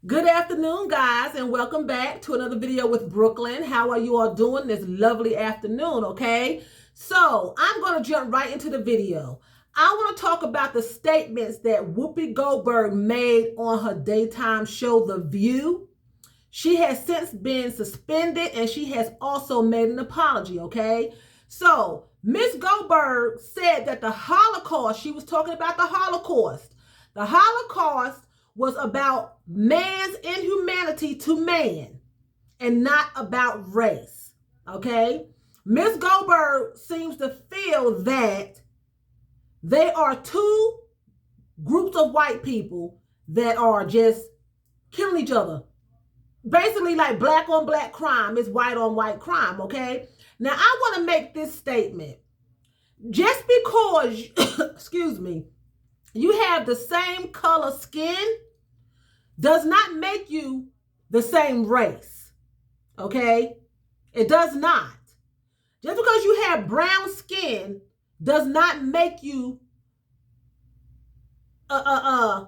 Good afternoon, guys, and welcome back to another video with Brooklyn. How are you all doing this lovely afternoon, okay? So, I'm going to jump right into the video. I want to talk about the statements that Whoopi Goldberg made on her daytime show, The View. She has since been suspended, and she has also made an apology, okay? So, Miss Goldberg said that the Holocaust, she was talking about the Holocaust. The Holocaust was about man's inhumanity to man and not about race, okay? Miss Goldberg seems to feel that they are two groups of white people that are just killing each other. Basically, like black on black crime is white on white crime, okay? Now, I want to make this statement. Just because, excuse me, you have the same color skin does not make you the same race, okay? It does not. Just because you have brown skin does not make you a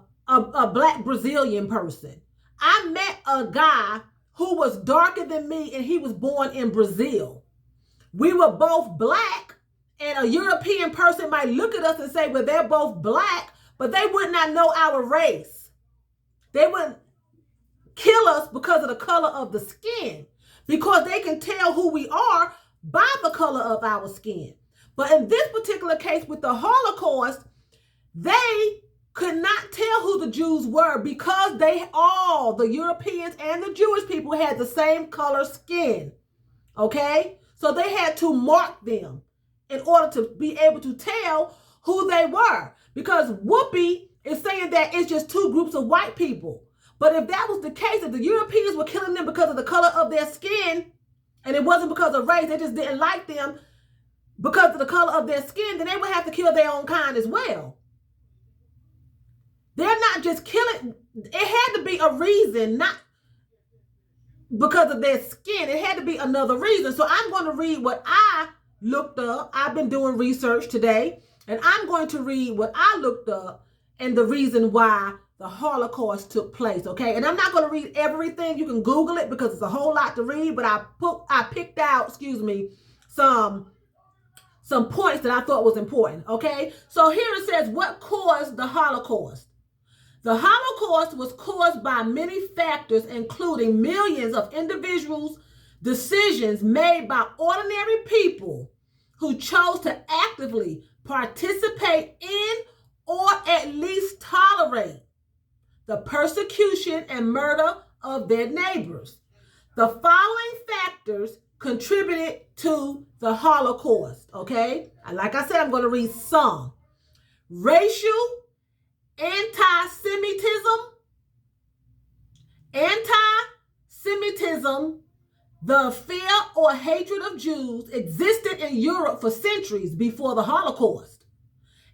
black Brazilian person. I met a guy who was darker than me, and he was born in Brazil. We were both black, and a European person might look at us and say, well, they're both black, but they would not know our race. They wouldn't kill us because of the color of the skin, because they can tell who we are by the color of our skin. But in this particular case with the Holocaust, they could not tell who the Jews were because the Europeans and the Jewish people had the same color skin, okay? So they had to mark them in order to be able to tell who they were, because Whoopi is saying that it's just two groups of white people. But if that was the case, if the Europeans were killing them because of the color of their skin, and it wasn't because of race, they just didn't like them because of the color of their skin, then they would have to kill their own kind as well. They're not just killing. It had to be a reason, not because of their skin. It had to be another reason. So I'm going to read what I looked up. I've been doing research today, and I'm going to read what I looked up and the reason why the Holocaust took place, okay? And I'm not going to read everything. You can Google it because it's a whole lot to read, but I picked out, some points that I thought was important, okay? So here it says, what caused the Holocaust? The Holocaust was caused by many factors, including millions of individuals' decisions made by ordinary people who chose to actively participate in or at least tolerate the persecution and murder of their neighbors. The following factors contributed to the Holocaust, okay? And like I said, I'm going to read some. Racial anti-Semitism, the fear or hatred of Jews existed in Europe for centuries before the Holocaust.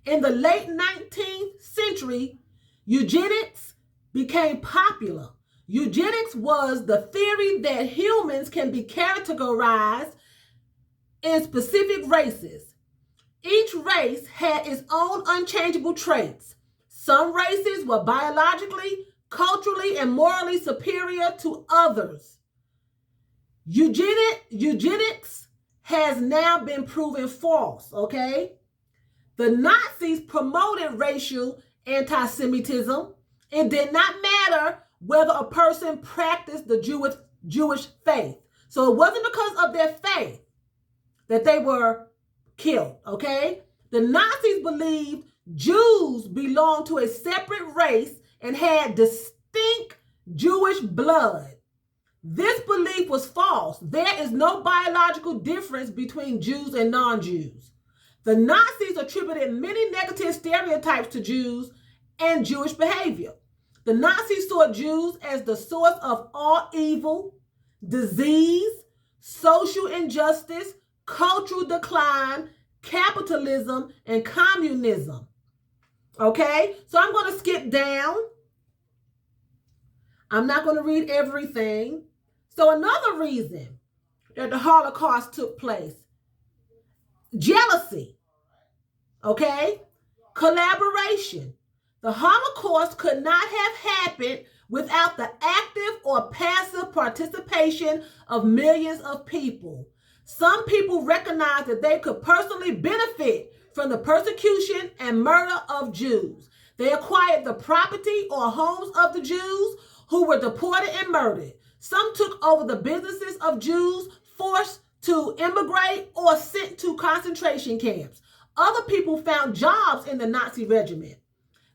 In the late 19th century, eugenics became popular. Eugenics was the theory that humans can be categorized in specific races. Each race had its own unchangeable traits. Some races were biologically, culturally, and morally superior to others. Eugenics has now been proven false, okay? The Nazis promoted racial anti-Semitism. It did not matter whether a person practiced the Jewish faith. So it wasn't because of their faith that they were killed, okay? The Nazis believed Jews belonged to a separate race and had distinct Jewish blood. This belief was false. There is no biological difference between Jews and non-Jews. The Nazis attributed many negative stereotypes to Jews and Jewish behavior. The Nazis saw Jews as the source of all evil, disease, social injustice, cultural decline, capitalism, and communism. Okay? So I'm going to skip down. I'm not going to read everything. So another reason that the Holocaust took place, jealousy, okay? Collaboration. The Holocaust could not have happened without the active or passive participation of millions of people. Some people recognized that they could personally benefit from the persecution and murder of Jews. They acquired the property or homes of the Jews who were deported and murdered. Some took over the businesses of Jews forced to immigrate or sent to concentration camps. Other people found jobs in the Nazi regiment.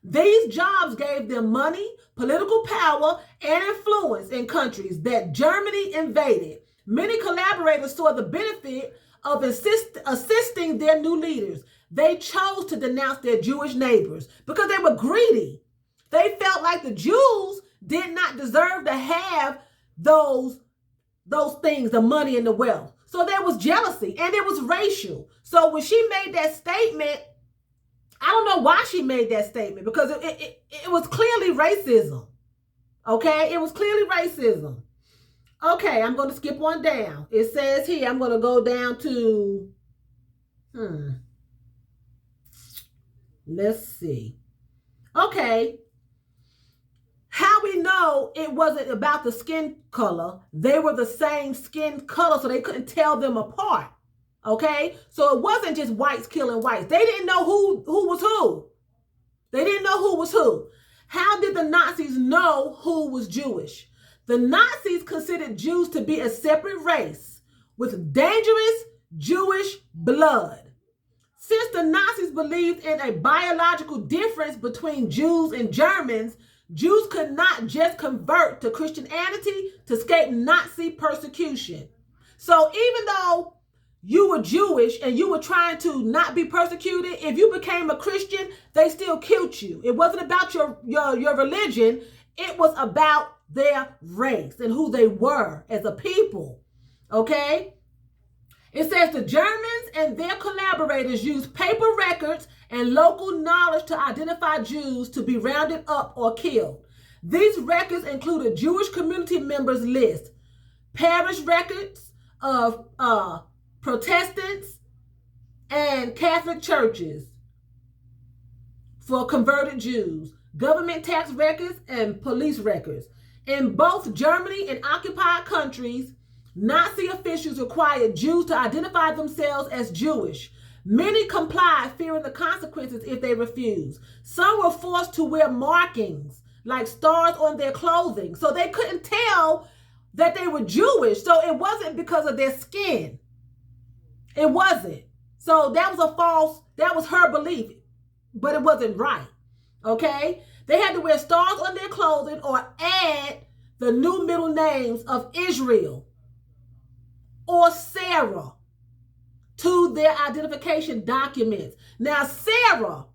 These jobs gave them money, political power, and influence in countries that Germany invaded. Many collaborators saw the benefit of assisting their new leaders. They chose to denounce their Jewish neighbors because they were greedy. They felt like the Jews did not deserve to have those things, the money and the wealth. So there was jealousy and it was racial. So when she made that statement, I don't know why she made that statement, because it was clearly racism. Okay, it was clearly racism. Okay, I'm going to skip one down. It says here, I'm going to go down to, let's see. Okay. How we know it wasn't about the skin color. They were the same skin color, so they couldn't tell them apart. Okay? So it wasn't just whites killing whites. They didn't know who was who. They didn't know who was who. How did the Nazis know who was Jewish? The Nazis considered Jews to be a separate race with dangerous Jewish blood. Since the Nazis believed in a biological difference between Jews and Germans, Jews could not just convert to Christianity to escape Nazi persecution. So even though you were Jewish and you were trying to not be persecuted, if you became a Christian, they still killed you. It wasn't about your religion. It was about their race and who they were as a people. Okay? It says the Germans and their collaborators used paper records and local knowledge to identify Jews to be rounded up or killed. These records included Jewish community members list, parish records of Protestants and Catholic churches for converted Jews, government tax records, and police records. In both Germany and occupied countries, Nazi officials required Jews to identify themselves as Jewish. Many complied, fearing the consequences if they refused. Some were forced to wear markings, like stars on their clothing, so they couldn't tell that they were Jewish. So it wasn't because of their skin. It wasn't. So that was her belief, but it wasn't right. Okay? They had to wear stars on their clothing or add the new middle names of Israel or Sarah to their identification documents. Now, Sarah,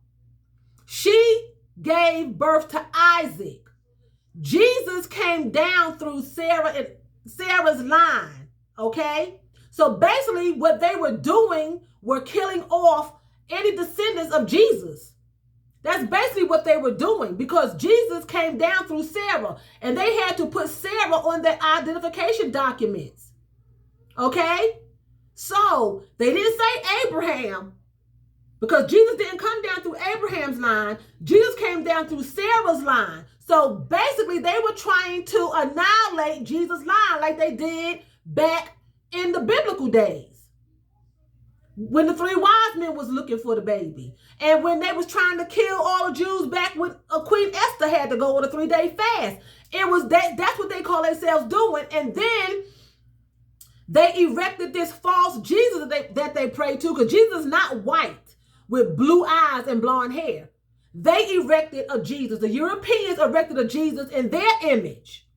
she gave birth to Isaac. Jesus came down through Sarah's line, okay? So basically what they were doing were killing off any descendants of Jesus. That's basically what they were doing, because Jesus came down through Sarah and they had to put Sarah on their identification documents. Okay? So they didn't say Abraham, because Jesus didn't come down through Abraham's line. Jesus came down through Sarah's line. So basically they were trying to annihilate Jesus' line like they did back in the biblical days, when the three wise men was looking for the baby, and when they was trying to kill all the Jews back when Queen Esther had to go on a 3-day fast. It was that's what they call themselves doing. And then they erected this false Jesus that they prayed to, because Jesus is not white with blue eyes and blonde hair. They erected a Jesus. The Europeans erected a Jesus in their image.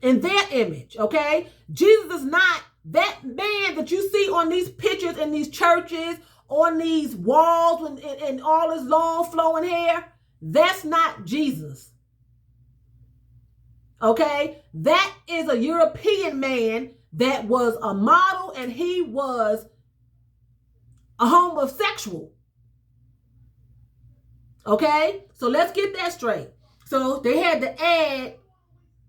In their image, okay? Jesus is not that man that you see on these pictures in these churches, on these walls, and all his long flowing hair. That's not Jesus. Okay? That is a European man that was a model, and he was a homosexual. Okay? So let's get that straight. So they had to add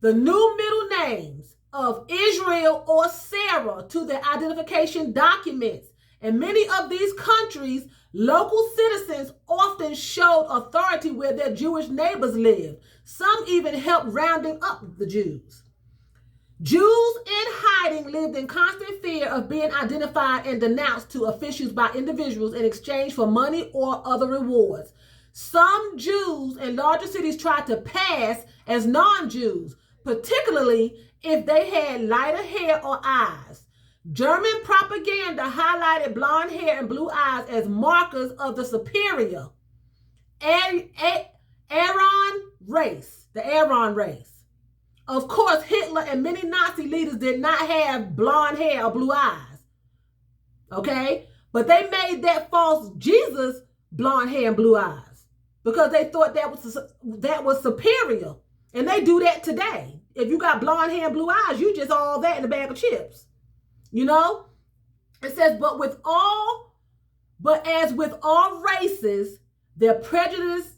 the new middle names of Israel or Sarah to their identification documents. In many of these countries, local citizens often showed authority where their Jewish neighbors lived. Some even helped rounding up the Jews. Jews in hiding lived in constant fear of being identified and denounced to officials by individuals in exchange for money or other rewards. Some Jews in larger cities tried to pass as non-Jews, particularly if they had lighter hair or eyes. German propaganda highlighted blonde hair and blue eyes as markers of the superior Aryan race, the Aryan race. Of course, Hitler and many Nazi leaders did not have blonde hair or blue eyes. Okay? But they made that false Jesus blonde hair and blue eyes because they thought that was superior. And they do that today. If you got blonde hair and blue eyes, you just all that in a bag of chips. You know? It says, but as with all races, their prejudice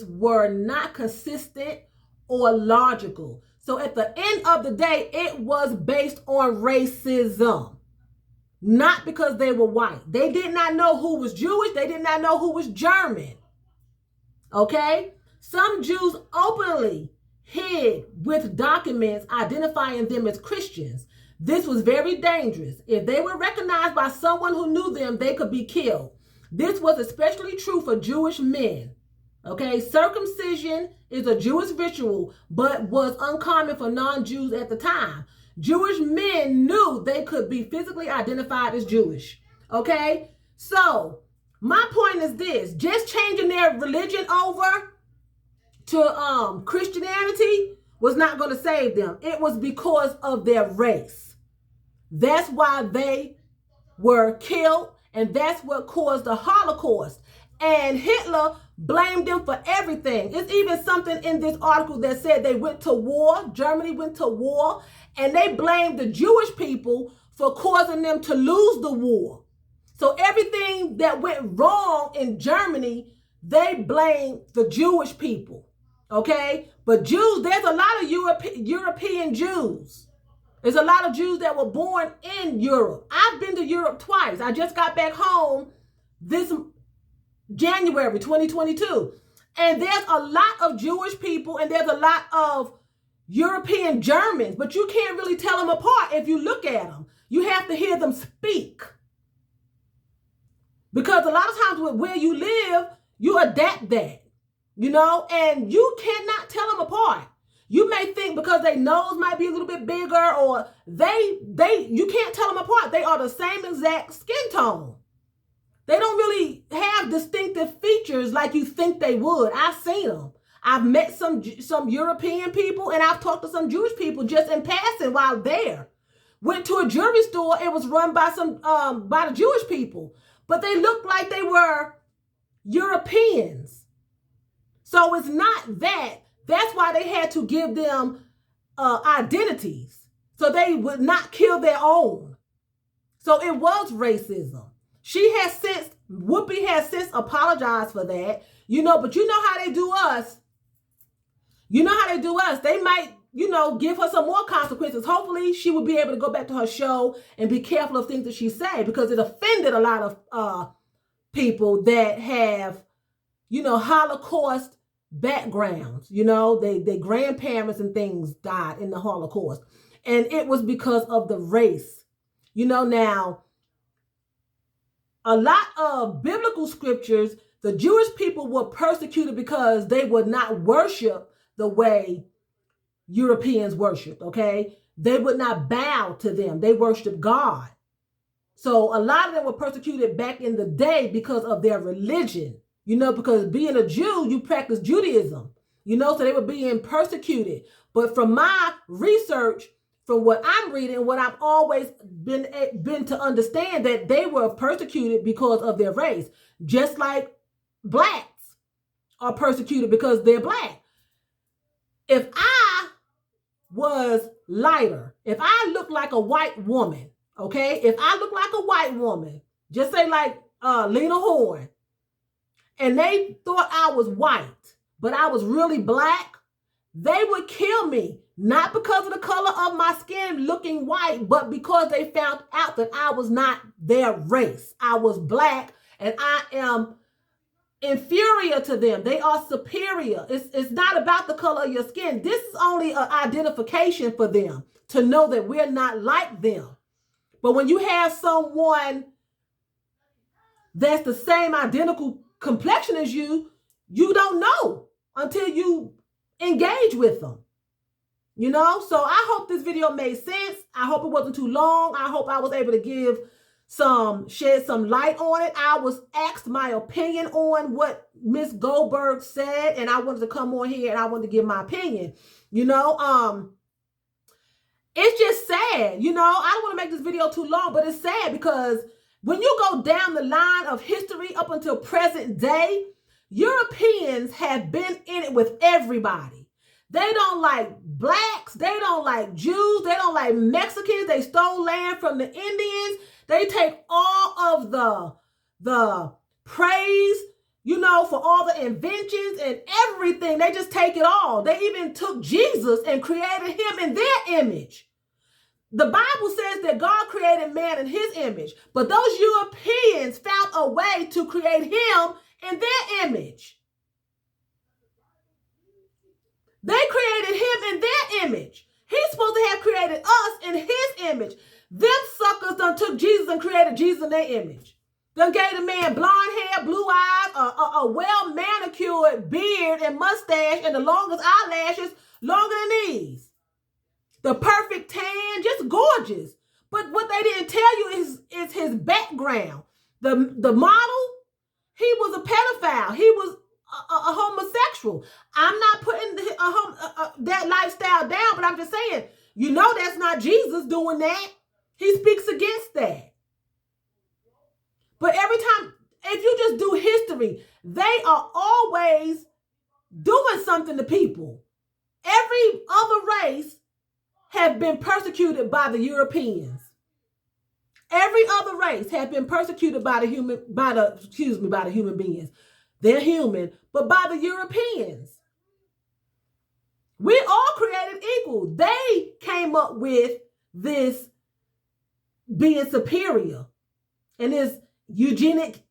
were not consistent or logical. So at the end of the day, it was based on racism, not because they were white. They did not know who was Jewish. They did not know who was German. Okay? Some Jews openly hid with documents identifying them as Christians. This was very dangerous. If they were recognized by someone who knew them, they could be killed. This was especially true for Jewish men. Okay, circumcision is a Jewish ritual, but was uncommon for non-Jews at the time. Jewish men knew they could be physically identified as Jewish. Okay, so my point is this: just changing their religion over to Christianity was not going to save them. It was because of their race. That's why they were killed, and that's what caused the Holocaust. And Hitler blamed them for everything. It's even something in this article that said they went to war. Germany went to war, and they blamed the Jewish people for causing them to lose the war. So everything that went wrong in Germany, they blamed the Jewish people. Okay? But Jews, there's a lot of European Jews. There's a lot of Jews that were born in Europe. I've been to Europe twice. I just got back home this January 2022. And there's a lot of Jewish people and there's a lot of European Germans, but you can't really tell them apart if you look at them. You have to hear them speak. Because a lot of times with where you live, you adapt that, you know, and you cannot tell them apart. You may think because their nose might be a little bit bigger or you can't tell them apart. They are the same exact skin tone. They don't really have distinctive features like you think they would. I've seen them. I've met some European people and I've talked to some Jewish people just in passing while there. Went to a jewelry store. It was run by by the Jewish people, but they looked like they were Europeans. So it's not that. That's why they had to give them identities so they would not kill their own. So it was racism. Whoopi has since apologized for that, you know, but you know how they do us. You know how they do us. They might, you know, give her some more consequences. Hopefully she will be able to go back to her show and be careful of things that she said, because it offended a lot of people that have, you know, Holocaust backgrounds. You know, their grandparents and things died in the Holocaust. And it was because of the race. You know, now, a lot of biblical scriptures, the Jewish people were persecuted because they would not worship the way Europeans worshiped, okay? They would not bow to them. They worshiped God. So a lot of them were persecuted back in the day because of their religion, you know, because being a Jew, you practice Judaism, you know, so they were being persecuted. But from my research, from what I'm reading, what I've always been to understand, that they were persecuted because of their race, just like blacks are persecuted because they're black. If I was lighter, if I looked like a white woman, okay, if I look like a white woman, just say like Lena Horne, and they thought I was white, but I was really black, they would kill me, not because of the color of my skin looking white, but because they found out that I was not their race. I was black, and I am inferior to them. They are superior. It's not about the color of your skin. This is only an identification for them to know that we're not like them. But when you have someone that's the same identical complexion as you, you don't know until you engage with them. You know, so I hope this video made sense. I hope it wasn't too long. I hope I was able to shed some light on it. I was asked my opinion on what Miss Goldberg said, and I wanted to come on here and I wanted to give my opinion. You know, it's just sad. You know, I don't want to make this video too long, but it's sad because when you go down the line of history up until present day, Europeans have been in it with everybody. They don't like blacks. They don't like Jews. They don't like Mexicans. They stole land from the Indians. They take all of the praise, you know, for all the inventions and everything. They just take it all. They even took Jesus and created him in their image. The Bible says that God created man in his image, but those Europeans found a way to create him in their image. They created him in their image. He's supposed to have created us in his image. Them suckers done took Jesus and created Jesus in their image. Done gave the man blonde hair, blue eyes, a well-manicured beard and mustache, and the longest eyelashes, longer than these. The perfect tan, just gorgeous. But what they didn't tell you is his background. The model, he was a pedophile. He was a homosexual. I'm not putting that lifestyle down, but I'm just saying, you know that's not Jesus doing that. He speaks against that. But every time, if you just do history, they are always doing something to people. Every other race have been persecuted by the Europeans. Every other race have been persecuted by the human beings. They're human, but by the Europeans. We all created equal. They came up with this being superior and this eugenic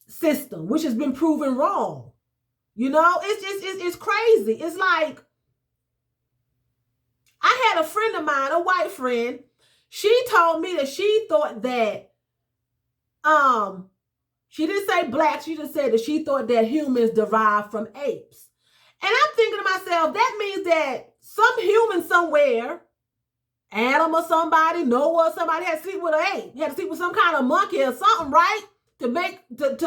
system, which has been proven wrong. You know, it's crazy. It's like, I had a friend of mine, a white friend. She told me that she thought that, she didn't say black. She just said that she thought that humans derived from apes. And I'm thinking to myself, that means that some human somewhere, Adam or somebody, Noah or somebody, had to sleep with an ape. Had to sleep with some kind of monkey or something, right? Because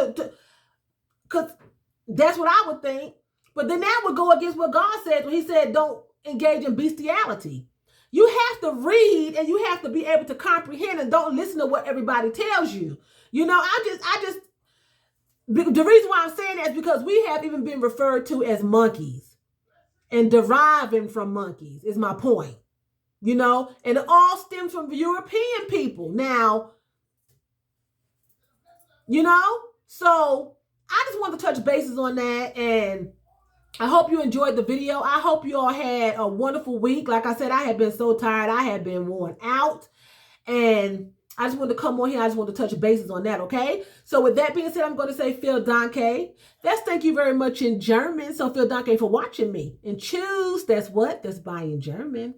that's what I would think. But then that would go against what God said when he said, don't engage in bestiality. You have to read and you have to be able to comprehend and don't listen to what everybody tells you. You know, the reason why I'm saying that is because we have even been referred to as monkeys and deriving from monkeys is my point. You know, and it all stems from European people. Now, you know, so I just wanted to touch bases on that, and I hope you enjoyed the video. I hope you all had a wonderful week. Like I said, I have been so tired. I have been worn out, and I just wanted to come on here. I just want to touch bases on that, okay? So with that being said, I'm going to say vielen Dank. That's thank you very much in German. So vielen Dank for watching me. And choose, that's what? That's bye in German.